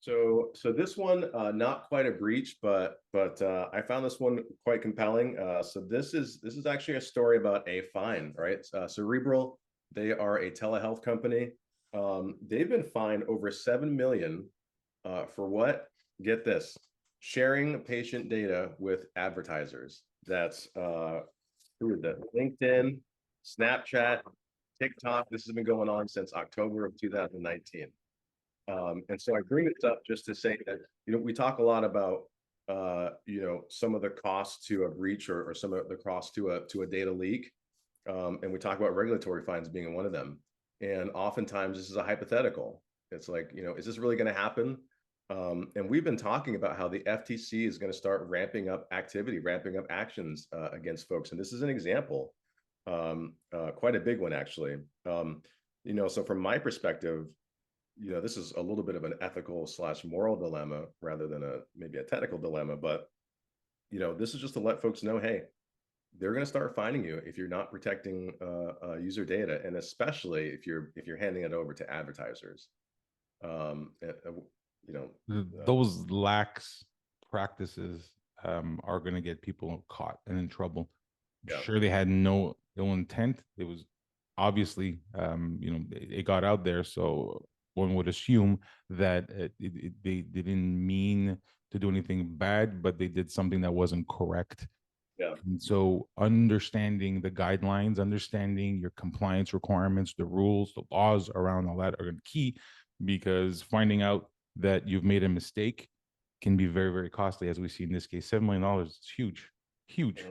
So this one, not quite a breach, but I found this one quite compelling. So this is actually a story about a fine, right? Cerebral, they are a telehealth company. They've been fined over 7 million for what? Get this, sharing patient data with advertisers. That's who is that? LinkedIn, Snapchat, TikTok. This has been going on since October of 2019. And so I bring this up just to say that, we talk a lot about, some of the costs to a breach or some of the costs to a data leak. And we talk about regulatory fines being one of them. And oftentimes this is a hypothetical. It's like, is this really going to happen? And we've been talking about how the FTC is going to start ramping up activity, ramping up actions against folks. And this is an example, quite a big one, actually. So from my perspective, this is a little bit of an ethical / moral dilemma rather than maybe a technical dilemma, but this is just to let folks know, hey, they're going to start finding you if you're not protecting user data, and especially if you're handing it over to advertisers. Those lax practices are going to get people caught and in trouble. Yeah. Sure, they had no ill intent. It was obviously, it got out there, so one would assume that they didn't mean to do anything bad, but they did something that wasn't correct. Yeah. And so understanding the guidelines, understanding your compliance requirements, the rules, the laws around all that are key, because finding out that you've made a mistake can be very, very costly, as we see in this case. $7 million is huge, huge.